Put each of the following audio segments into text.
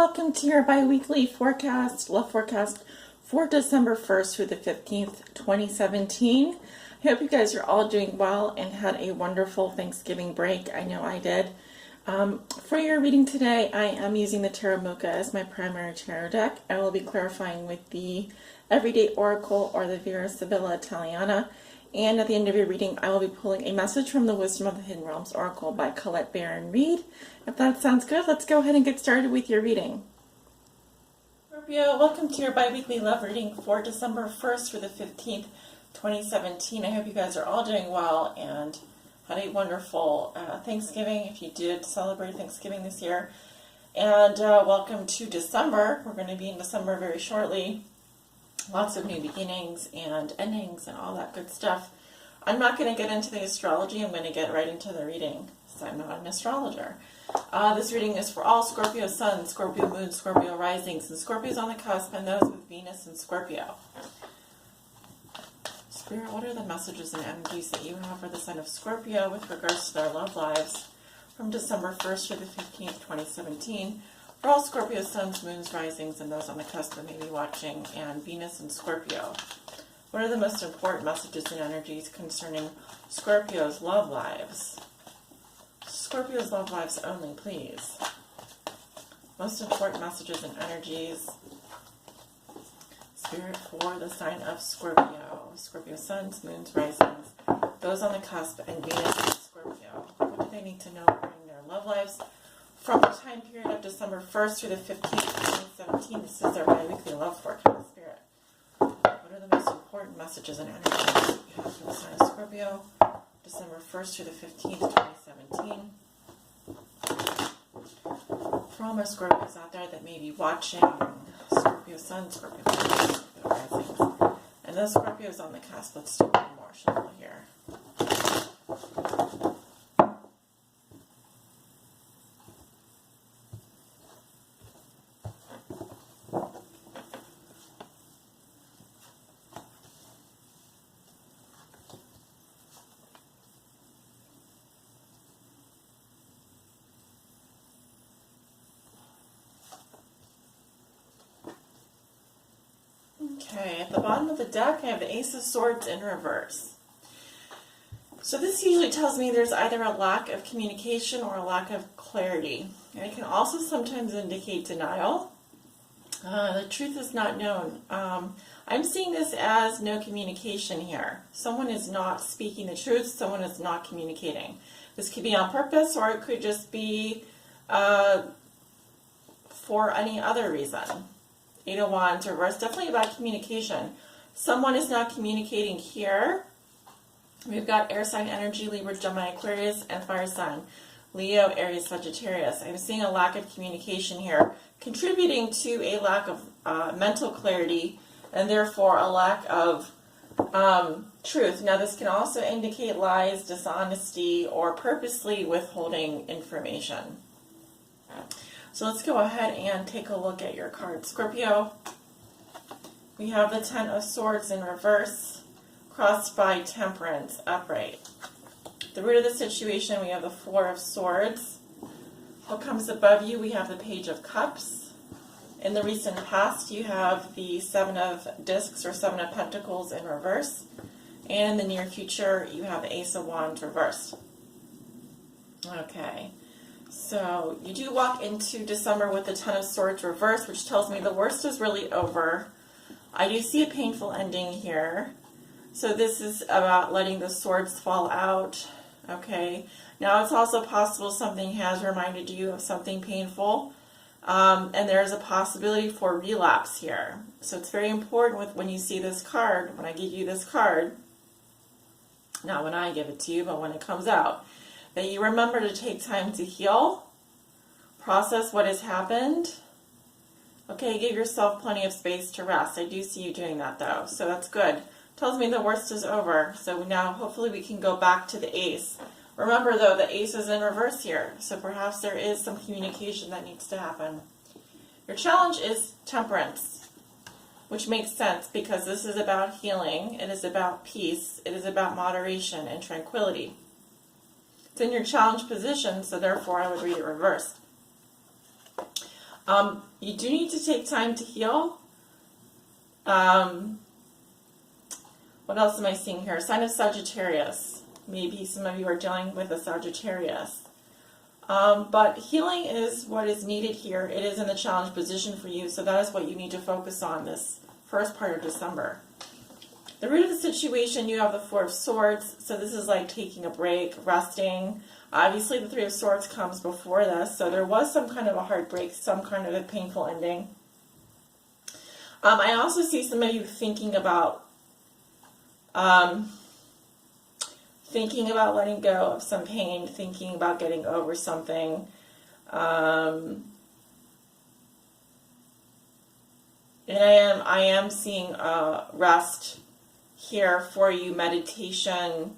welcome to your bi-weekly forecast, love forecast for December 1st through the 15th, 2017. I hope you guys are all doing well and had a wonderful Thanksgiving break. I know I did. For your reading today, I am using the Tarot Mocha as my primary tarot deck. I will be clarifying with the Everyday Oracle or the Vera Sibilla Italiana. And at the end of your reading, I will be pulling a message from the Wisdom of the Hidden Realms Oracle by Colette Baron Reed. If that sounds good, let's go ahead and get started with your reading. Scorpio, welcome to your bi-weekly love reading for December 1st through the 15th, 2017. I hope you guys are all doing well and had a wonderful Thanksgiving, if you did celebrate Thanksgiving this year. And welcome to December. We're going to be in December very shortly. Lots of new beginnings and endings and all that good stuff. I'm not going to get into the astrology. I'm going to get right into the reading, because I'm not an astrologer. This reading is for all Scorpio Sun, Scorpio Moon, Scorpio Risings, and Scorpios on the cusp, and those with Venus and Scorpio. Spirit, what are the messages and energies that you have for the sign of Scorpio with regards to their love lives from December 1st to the 15th, 2017? For all Scorpio Suns, Moons, Risings, and those on the cusp that may be watching, and Venus and Scorpio. What are the most important messages and energies concerning Scorpio's love lives? Scorpio's love lives only, please. Most important messages and energies. Spirit for the sign of Scorpio. Scorpio Suns, Moons, Risings, those on the cusp, and Venus and Scorpio. What do they need to know regarding their love lives from the time period of December 1st through the 15th, 2017? This is their bi-weekly love forecast, Spirit. What are the most important messages and energies that you have for the sign of Scorpio, December 1st through the 15th, 2017? For all my Scorpios out there that may be watching, Scorpio Sun, Scorpio Moon, Scorpio Risings, and those Scorpios on the cusp, let's do one more shuffle here. Okay, at the bottom of the deck, I have the Ace of Swords in reverse. So this usually tells me there's either a lack of communication or a lack of clarity. And it can also sometimes indicate denial. The truth is not known. I'm seeing this as no communication here. Someone is not speaking the truth. Someone is not communicating. This could be on purpose, or it could just be for any other reason. 8 of Wands reverse, definitely about communication. Someone is not communicating here. We've got air sign energy, Libra, Gemini, Aquarius, and fire sign, Leo, Aries, Sagittarius. I'm seeing a lack of communication here, contributing to a lack of mental clarity, and therefore a lack of truth. Now this can also indicate lies, dishonesty, or purposely withholding information. So let's go ahead and take a look at your card, Scorpio. We have the 10 of Swords in reverse, crossed by Temperance, upright. The root of the situation, we have the 4 of Swords. What comes above you, we have the Page of Cups. In the recent past, you have the 7 of Discs or 7 of Pentacles in reverse. And in the near future, you have the Ace of Wands reversed. Okay. So you do walk into December with the 10 of Swords reversed, which tells me the worst is really over. I do see a painful ending here. So this is about letting the swords fall out. Okay. Now it's also possible something has reminded you of something painful. And there's a possibility for relapse here. So it's very important when you see this card, when I give you this card, not when I give it to you, but when it comes out, that you remember to take time to heal, process what has happened. Okay, give yourself plenty of space to rest. I do see you doing that though, so that's good. Tells me the worst is over. So now hopefully we can go back to the Ace. Remember though, the Ace is in reverse here, so perhaps there is some communication that needs to happen. Your challenge is Temperance, which makes sense because this is about healing, it is about peace, it is about moderation and tranquility. It's in your challenge position, so therefore I would read it reversed. You do need to take time to heal. What else am I seeing here? Sign of Sagittarius. Maybe some of you are dealing with a Sagittarius. But healing is what is needed here. It is in the challenge position for you, so that is what you need to focus on this first part of December. The root of the situation, you have the Four of Swords, so this is like taking a break, resting. Obviously, the Three of Swords comes before this, so there was some kind of a heartbreak, some kind of a painful ending. I also see some of you thinking about letting go of some pain, thinking about getting over something. And I am seeing rest here for you, meditation.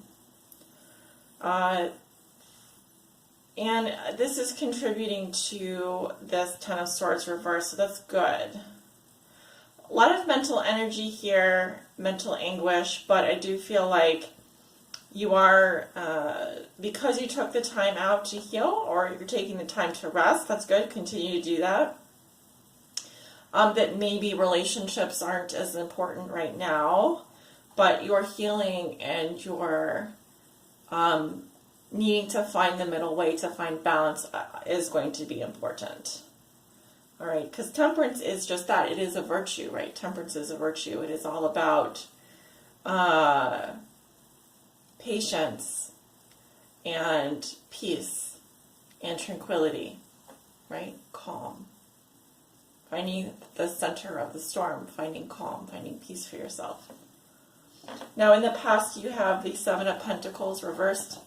And this is contributing to this Ten of Swords reverse, so that's good. A lot of mental energy here, mental anguish, but I do feel like you are, because you took the time out to heal, or you're taking the time to rest, that's good, continue to do that. That maybe relationships aren't as important right now, but your healing and your needing to find the middle way to find balance is going to be important. All right, because temperance is just that. It is a virtue, right? Temperance is a virtue. It is all about patience and peace and tranquility, right? Calm. Finding the center of the storm, finding calm, finding peace for yourself. Now, in the past, you have the Seven of Pentacles reversed.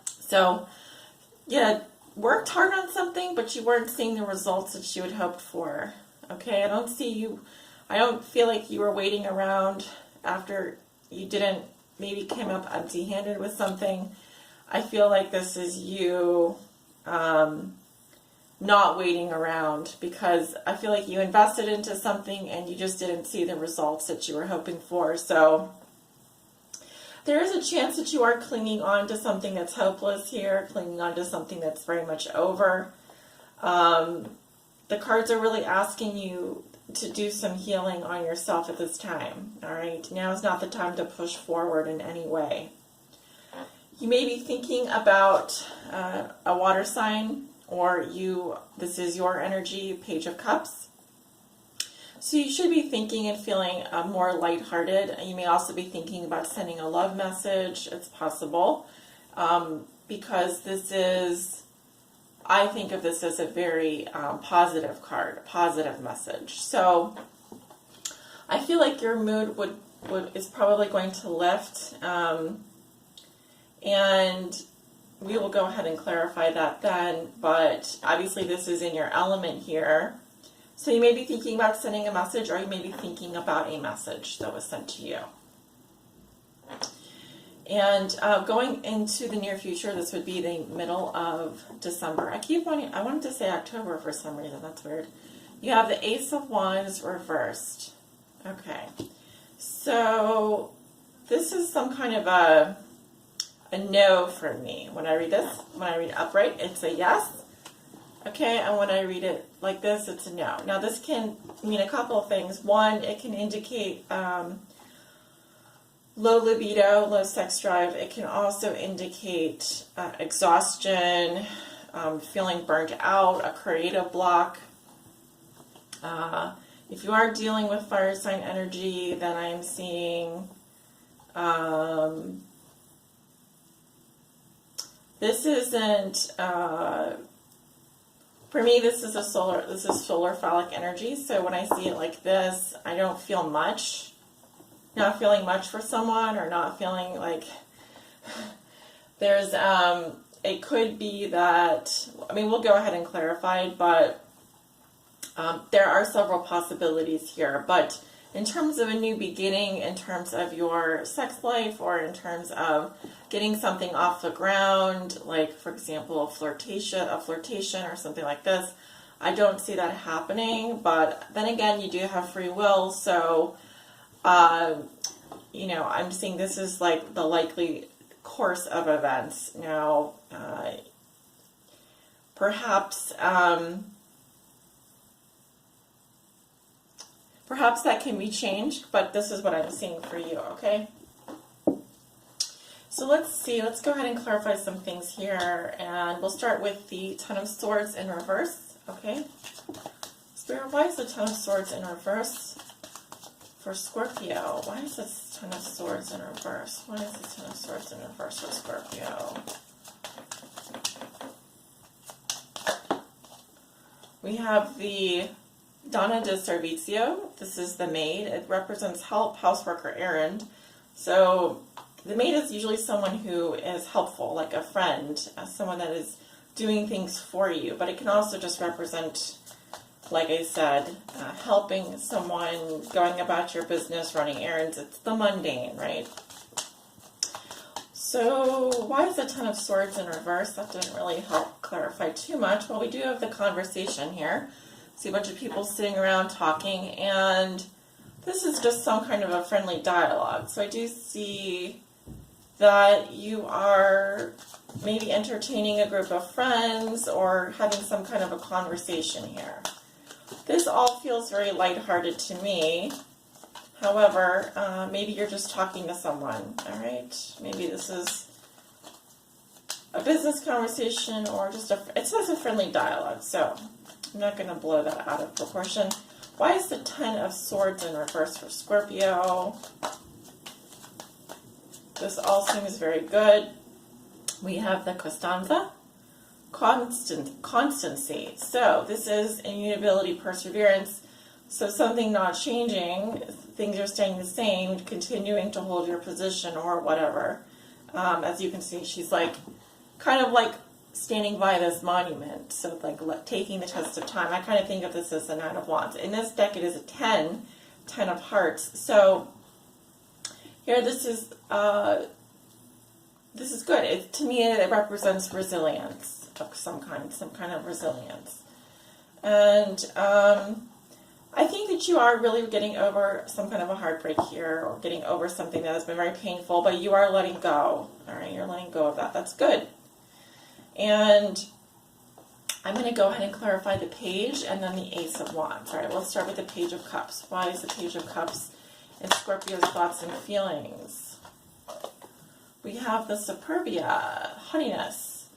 So, yeah, worked hard on something, but you weren't seeing the results that you had hoped for. Okay, I don't feel like you were waiting around after you didn't, maybe came up empty-handed with something. I feel like this is you not waiting around, because I feel like you invested into something and you just didn't see the results that you were hoping for. So there is a chance that you are clinging on to something that's hopeless here, clinging on to something that's very much over. The cards are really asking you to do some healing on yourself at this time. All right, now is not the time to push forward in any way. You may be thinking about a water sign, or this is your energy, Page of Cups. So you should be thinking and feeling more lighthearted. You may also be thinking about sending a love message. It's possible, because I think of this as a very positive card, a positive message. So I feel like your mood is probably going to lift, and we will go ahead and clarify that then, but obviously this is in your element here. So you may be thinking about sending a message, or you may be thinking about a message that was sent to you. And going into the near future, this would be the middle of December. I wanted to say October for some reason, that's weird. You have the Ace of Wands reversed. Okay, so this is some kind of a no for me. When I read this, when I read it upright, it's a yes. Okay, and when I read it like this, it's a no. Now this can mean a couple of things. One, it can indicate low libido, low sex drive. It can also indicate exhaustion, feeling burnt out, a creative block. If you are dealing with fire sign energy, then I'm seeing this isn't for me, this is solar phallic energy. So when I see it like this, I don't feel much. Not feeling much for someone, or not feeling like there's, it could be that, I mean, we'll go ahead and clarify, but there are several possibilities here. But in terms of a new beginning, in terms of your sex life, or in terms of getting something off the ground, like, for example, a flirtation or something like this, I don't see that happening. But then again, you do have free will, so you know, I'm seeing this is like the likely course of events. Now, perhaps Perhaps that can be changed, but this is what I'm seeing for you, okay? So let's see, let's go ahead and clarify some things here, and we'll start with the Ten of Swords in reverse, okay? Spirit, why is the Ten of Swords in reverse for Scorpio? Why is this Ten of Swords in reverse? Why is the Ten of Swords in reverse for Scorpio? We have the Donna de Servizio. This is the maid. It represents help, housework, or errand. So the maid is usually someone who is helpful, like a friend, someone that is doing things for you. But it can also just represent, like I said, helping someone, going about your business, running errands. It's the mundane, right? So why is the Ten of Swords in reverse? That didn't really help clarify too much. Well, we do have the conversation here. See a bunch of people sitting around talking, and this is just some kind of a friendly dialogue. So I do see that you are maybe entertaining a group of friends or having some kind of a conversation here. This all feels very lighthearted to me. However, maybe you're just talking to someone, all right? Maybe this is a business conversation or just it says a friendly dialogue, so I'm not going to blow that out of proportion. Why is the Ten of Swords in reverse for Scorpio? This all seems very good. We have the Costanza, constancy. So this is immutability, perseverance. So something not changing, things are staying the same, continuing to hold your position or whatever. As you can see, she's like, kind of like standing by this monument. So like taking the test of time. I kind of think of this as the Nine of Wands. In this deck, it is a 10 of Hearts. So here, this is good. To me, it represents resilience of some kind of resilience. And I think that you are really getting over some kind of a heartbreak here, or getting over something that has been very painful, but you are letting go. All right, you're letting go of that. That's good. And I'm going to go ahead and clarify the Page and then the Ace of Wands. All right, let's start with the Page of Cups. Why is the Page of Cups in Scorpio's thoughts and feelings? We have the Superbia, haughtiness,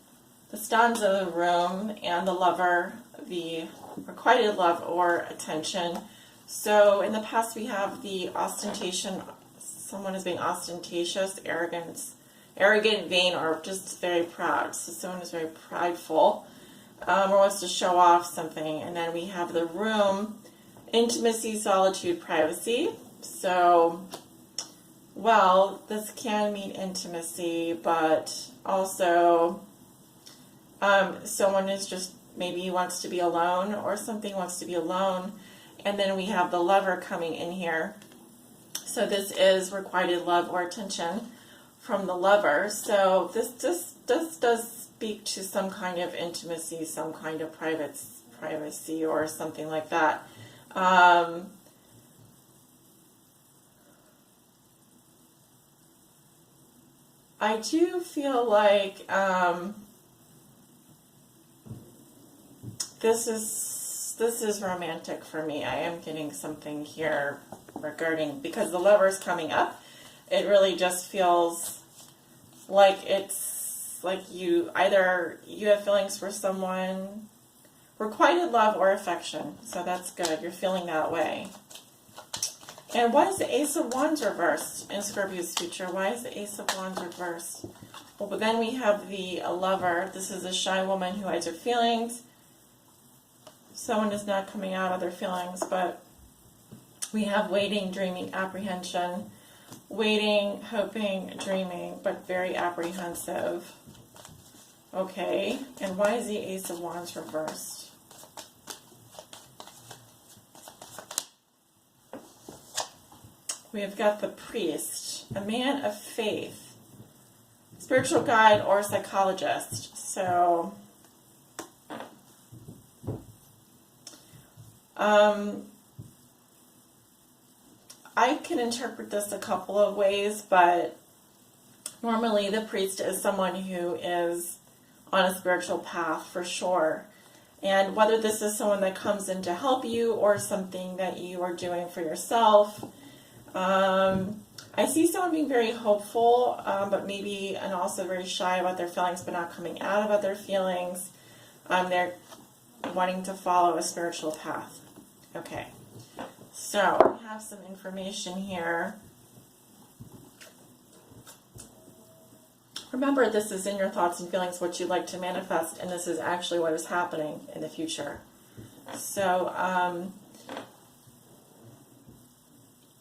the stanza, the room, and the lover, the requited love or attention. So in the past, we have the ostentation. Someone is being ostentatious, arrogant, vain, or just very proud. So someone is very prideful or wants to show off something. And then we have the room, intimacy, solitude, privacy. So, well, this can mean intimacy, but also someone is just, maybe he wants to be alone, or something wants to be alone. And then we have the lover coming in here. So this is requited love or attention from the lover. So this does speak to some kind of intimacy, some kind of privacy or something like that. I do feel like this is romantic for me. I am getting something here regarding, because the lover's coming up. It really just feels like it's like you have feelings for someone, requited love or affection. So that's good. You're feeling that way. And why is the Ace of Wands reversed in Scorpio's future? Why is the Ace of Wands reversed? Well, but then we have the lover. This is a shy woman who hides her feelings. Someone is not coming out of their feelings, but we have waiting, dreaming, apprehension. Waiting, hoping, dreaming, but very apprehensive. Okay, and why is the Ace of Wands reversed? We have got the Priest, a man of faith, spiritual guide or psychologist. So, I can interpret this a couple of ways, but normally the priest is someone who is on a spiritual path for sure. And whether this is someone that comes in to help you or something that you are doing for yourself. I see someone being very hopeful, but maybe and also very shy about their feelings, but not coming out about their feelings. They're wanting to follow a spiritual path. Okay, so we have some information here. Remember, this is in your thoughts and feelings, what you'd like to manifest, and this is actually what is happening in the future. So,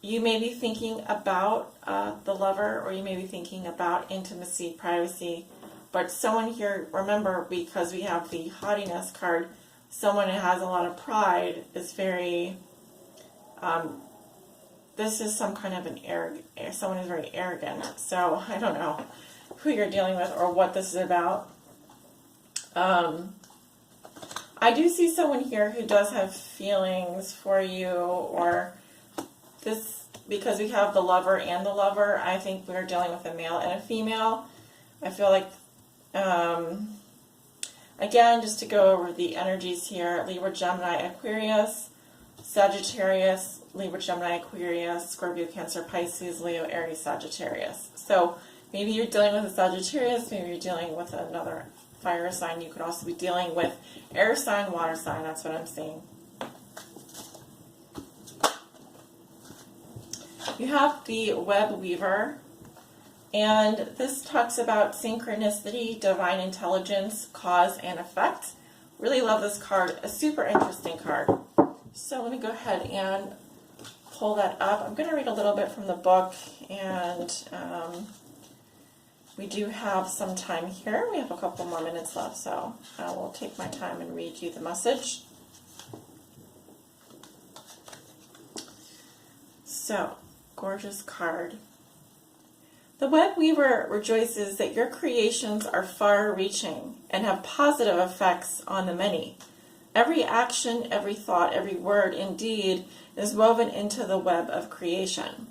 you may be thinking about the lover, or you may be thinking about intimacy, privacy, but someone here, remember, because we have the haughtiness card, someone who has a lot of pride is very, this is some kind of someone who's very arrogant. So, I don't know who you're dealing with or what this is about. I do see someone here who does have feelings for you, or this, because we have the lover and the lover, I think we're dealing with a male and a female. I feel like, again, just to go over the energies here, Libra, Gemini, Aquarius, Sagittarius, Libra, Gemini, Aquarius, Scorpio, Cancer, Pisces, Leo, Aries, Sagittarius. So maybe you're dealing with a Sagittarius, maybe you're dealing with another fire sign. You could also be dealing with air sign, water sign. That's what I'm seeing. You have the web weaver, and this talks about synchronicity, divine intelligence, cause and effect. Really love this card, a super interesting card. So let me go ahead and pull that up. I'm going to read a little bit from the book, and we do have some time here. We have a couple more minutes left, so I will take my time and read you the message. So, gorgeous card. The web weaver rejoices that your creations are far-reaching and have positive effects on the many. Every action, every thought, every word, indeed, is woven into the web of creation.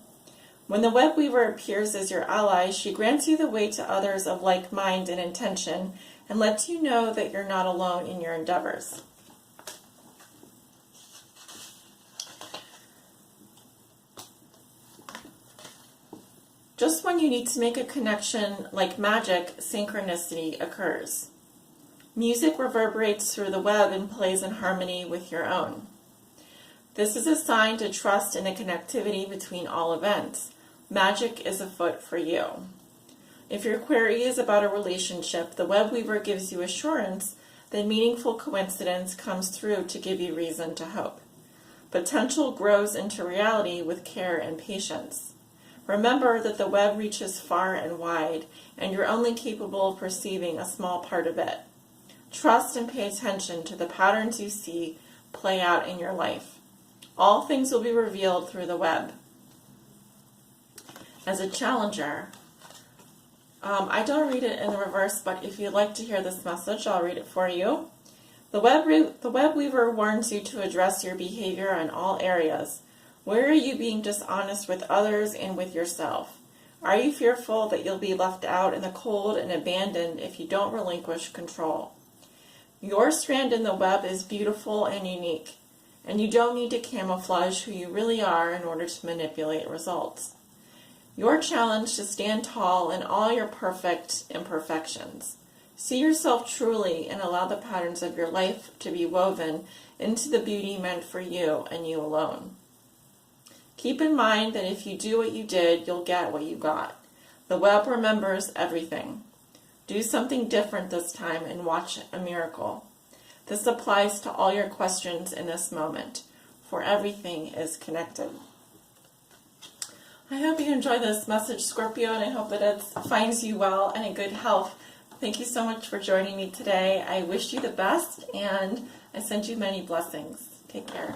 When the web weaver appears as your ally, she grants you the way to others of like mind and intention and lets you know that you're not alone in your endeavors. Just when you need to make a connection like magic, synchronicity occurs. Music reverberates through the web and plays in harmony with your own. This is a sign to trust in the connectivity between all events. Magic is afoot for you. If your query is about a relationship, the web weaver gives you assurance that meaningful coincidence comes through to give you reason to hope. Potential grows into reality with care and patience. Remember that the web reaches far and wide, and you're only capable of perceiving a small part of it. Trust and pay attention to the patterns you see play out in your life. All things will be revealed through the web. As a challenger, I don't read it in the reverse, but if you'd like to hear this message, I'll read it for you. The web weaver warns you to address your behavior in all areas. Where are you being dishonest with others and with yourself? Are you fearful that you'll be left out in the cold and abandoned if you don't relinquish control? Your strand in the web is beautiful and unique, and you don't need to camouflage who you really are in order to manipulate results. Your challenge to stand tall in all your perfect imperfections. See yourself truly and allow the patterns of your life to be woven into the beauty meant for you and you alone. Keep in mind that if you do what you did, you'll get what you got. The web remembers everything. Do something different this time and watch a miracle. This applies to all your questions in this moment, for everything is connected. I hope you enjoy this message, Scorpio, and I hope that it finds you well and in good health. Thank you so much for joining me today. I wish you the best, and I send you many blessings. Take care.